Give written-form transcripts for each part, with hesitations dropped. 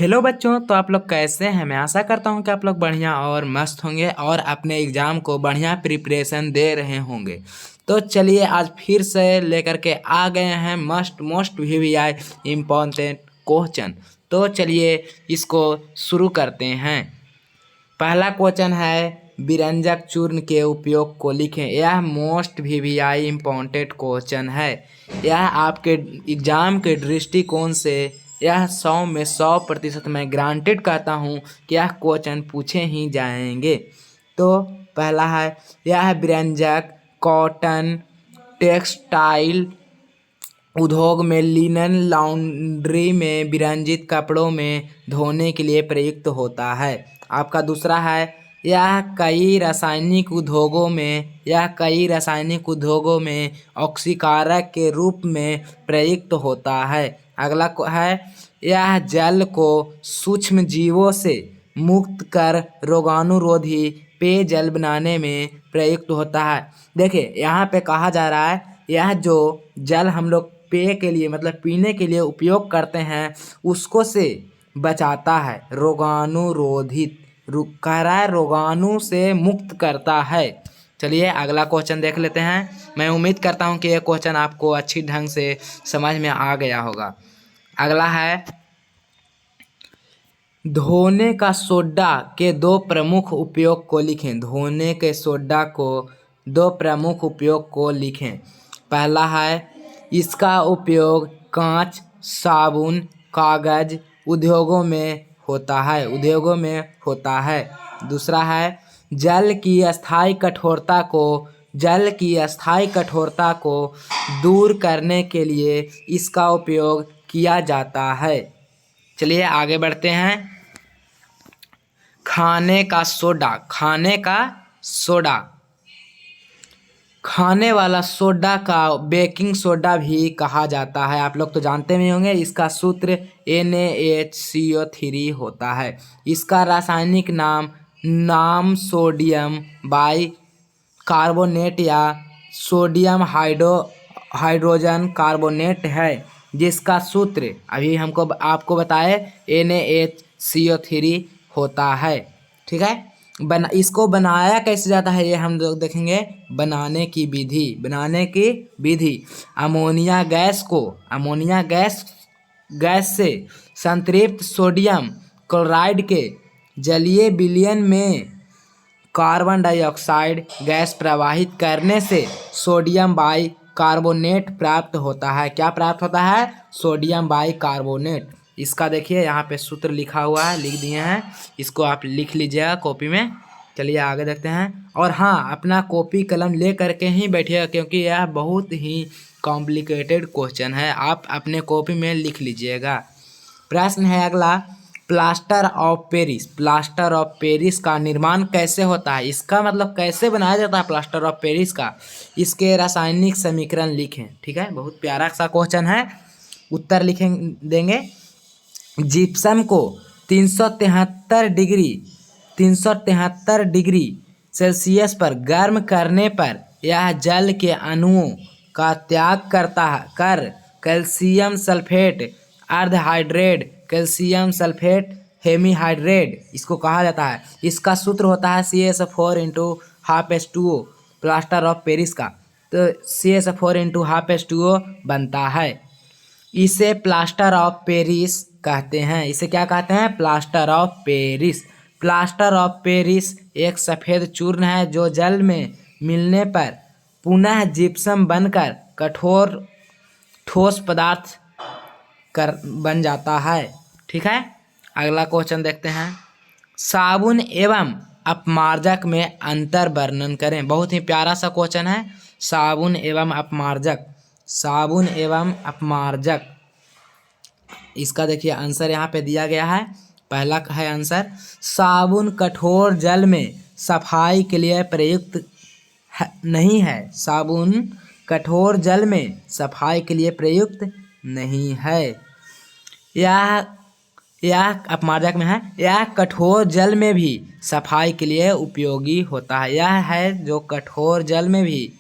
Hello बच्चों, तो आप लोग कैसे हैं। मैं आशा करता हूं कि आप लोग बढ़िया और मस्त होंगे और अपने एग्ज़ाम को बढ़िया प्रिपरेशन दे रहे होंगे। तो चलिए आज फिर से लेकर के आ गए हैं मोस्ट VVI इम्पोर्टेंट क्वेश्चन। तो चलिए इसको शुरू करते हैं। पहला क्वेश्चन है विरंजक चूर्ण के उपयोग को लिखें। यह मोस्ट VVI इम्पोर्टेंट क्वेश्चन है। यह आपके एग्जाम के दृष्टिकोण से यह 100 में 100% मैं ग्रांटेड कहता हूँ कि यह क्वेश्चन पूछे ही जाएंगे। तो पहला है यह विरंजक कॉटन टेक्सटाइल उद्योग में लिनन लॉन्ड्री में विरंजित कपड़ों में धोने के लिए प्रयुक्त होता है। आपका दूसरा है यह कई रासायनिक उद्योगों में ऑक्सीकारक के रूप में प्रयुक्त होता है। अगला है यह जल को सूक्ष्म जीवों से मुक्त कर रोगाणुरोधी पेयजल बनाने में प्रयुक्त होता है। देखिए यहाँ पे कहा जा रहा है यह जो जल हम लोग पेय के लिए मतलब पीने के लिए उपयोग करते हैं उसको से बचाता है, रोगाणुरोधित कह रहा है, रोगाणु से मुक्त करता है। चलिए अगला क्वेश्चन देख लेते हैं। मैं उम्मीद करता हूँ कि यह क्वेश्चन आपको अच्छी ढंग से समझ में आ गया होगा। अगला है धोने का सोडा के दो प्रमुख उपयोग को लिखें। धोने के सोडा को दो प्रमुख उपयोग को लिखें। पहला है इसका उपयोग कांच, साबुन, कागज उद्योगों में होता है। दूसरा है जल की स्थायी कठोरता को दूर करने के लिए इसका उपयोग किया जाता है। चलिए आगे बढ़ते हैं। खाने वाला सोडा का बेकिंग सोडा भी कहा जाता है। आप लोग तो जानते भी होंगे। इसका सूत्र NaHCO3 होता है। इसका रासायनिक नाम सोडियम बाई कार्बोनेट या सोडियम हाइड्रोजन कार्बोनेट है, जिसका सूत्र अभी आपको बताए NaHCO3 होता है। ठीक है। इसको बनाया कैसे जाता है ये हम लोग देखेंगे। बनाने की विधि अमोनिया गैस से संतृप्त सोडियम क्लोराइड के जलीय विलयन में कार्बन डाइऑक्साइड गैस प्रवाहित करने से सोडियम बाई कार्बोनेट प्राप्त होता है। क्या प्राप्त होता है? Sodium by carbonate. इसका देखिए यहाँ पे सूत्र लिखा हुआ है, लिख दिए हैं। इसको आप लिख लीजिएगा कॉपी में। चलिए आगे देखते हैं। और हाँ, अपना कॉपी कलम ले करके ही बैठिएगा क्योंकि यह बहुत ही कॉम्प्लिकेटेड क्वेश्चन है। आप अपने कॉपी में लिख लीजिएगा। प्रश्न है अगला, प्लास्टर ऑफ पेरिस का निर्माण कैसे होता है। इसका मतलब कैसे बनाया जाता है प्लास्टर ऑफ पेरिस का। इसके रासायनिक समीकरण लिखें। ठीक है, बहुत प्यारा सा क्वेश्चन है। उत्तर देंगे। जिप्सम को 373 डिग्री सेल्सियस पर गर्म करने पर यह जल के अणुओं का त्याग कर कैल्शियम सल्फेट अर्धहाइड्रेट कैल्शियम सल्फेट हेमीहाइड्रेट इसको कहा जाता है। इसका सूत्र होता है CH4 × ½ प्लास्टर ऑफ पेरिस का। तो CH4 × ½ बनता है। इसे प्लास्टर ऑफ पेरिस कहते हैं। इसे क्या कहते हैं? प्लास्टर ऑफ पेरिस एक सफ़ेद चूर्ण है जो जल में मिलने पर पुनः जिप्सम बनकर कठोर ठोस पदार्थ बन जाता है। ठीक है। अगला क्वेश्चन देखते हैं। साबुन एवं अपमार्जक में अंतर वर्णन करें। बहुत ही प्यारा सा क्वेश्चन है। साबुन एवं अपमार्जक इसका देखिए आंसर यहाँ पे दिया गया है। पहला है आंसर, साबुन कठोर जल में सफाई के लिए प्रयुक्त नहीं है। साबुन कठोर जल में सफाई के लिए प्रयुक्त नहीं है। यह अपमार्जक में है। यह कठोर जल में भी सफाई के लिए उपयोगी होता है। यह है जो कठोर जल में भी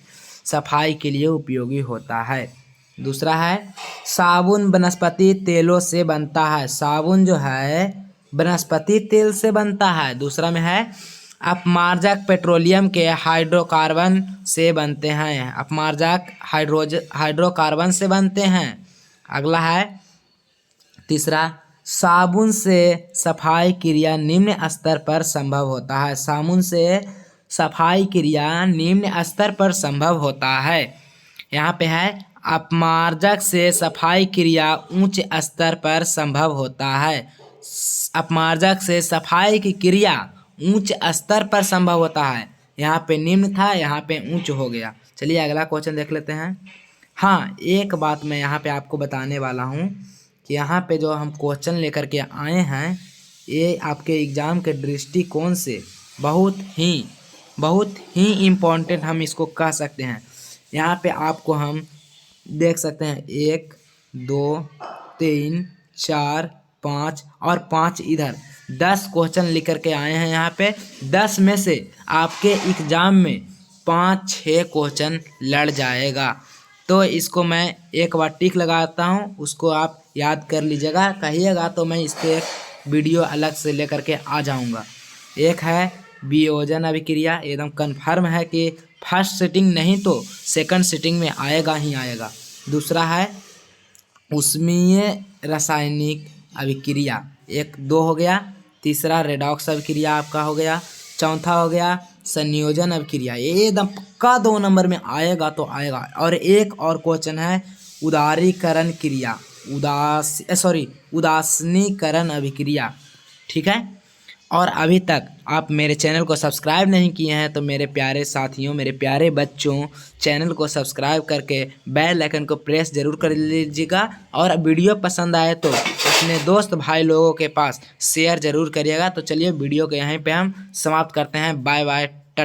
सफाई के लिए उपयोगी होता है। दूसरा है साबुन वनस्पति तेलों से बनता है। साबुन जो है वनस्पति तेल से बनता है। दूसरा में है अपमार्जक पेट्रोलियम के हाइड्रोकार्बन से बनते हैं। अपमार्जक हाइड्रोकार्बन से बनते हैं। अगला है तीसरा, साबुन से सफाई क्रिया निम्न स्तर पर संभव होता है। साबुन से सफाई क्रिया निम्न स्तर पर संभव होता है। यहाँ पे है अपमार्जक से सफाई क्रिया उच्च स्तर पर संभव होता है। अपमार्जक से सफाई की क्रिया उच्च स्तर पर संभव होता है। यहाँ पे निम्न था, यहाँ पे उच्च हो गया। चलिए अगला क्वेश्चन देख लेते हैं। हाँ, एक बात मैं यहाँ पे आपको बताने वाला हूँ कि यहाँ पे जो हम क्वेश्चन लेकर के आए हैं, ये आपके एग्ज़ाम के दृष्टिकोण से बहुत ही इम्पोर्टेंट हम इसको कह सकते हैं। यहाँ पे आपको हम देख सकते हैं 1 2 3 4 5 और 5 इधर 10 क्वेश्चन लिख करके आए हैं। यहाँ पे 10 में से आपके एग्ज़ाम में 5-6 क्वेश्चन लड़ जाएगा। तो इसको मैं एक बार टिक लगाता हूँ, उसको आप याद कर लीजिएगा। कहिएगा तो मैं इस पर एक वीडियो अलग से लेकर के आ जाऊँगा। एक है वियोजन अभिक्रिया, एकदम कन्फर्म है कि फर्स्ट सिटिंग नहीं तो सेकंड सिटिंग में आएगा ही आएगा। दूसरा है ऊष्मीय रासायनिक अभिक्रिया, 1-2 हो गया। तीसरा रेडॉक्स अभिक्रिया आपका हो गया। चौथा हो गया संयोजन अभिक्रिया, ये एकदम पक्का 2 नंबर में आएगा तो आएगा। और एक और क्वेश्चन है उदारीकरण क्रिया, उदासीनीकरण अभिक्रिया। ठीक है। और अभी तक आप मेरे चैनल को सब्सक्राइब नहीं किए हैं तो मेरे प्यारे साथियों, मेरे प्यारे बच्चों, चैनल को सब्सक्राइब करके बेल आइकन को प्रेस जरूर कर लीजिएगा। और वीडियो पसंद आए तो अपने दोस्त भाई लोगों के पास शेयर जरूर करिएगा। तो चलिए वीडियो को यहीं पे हम समाप्त करते हैं। Bye bye.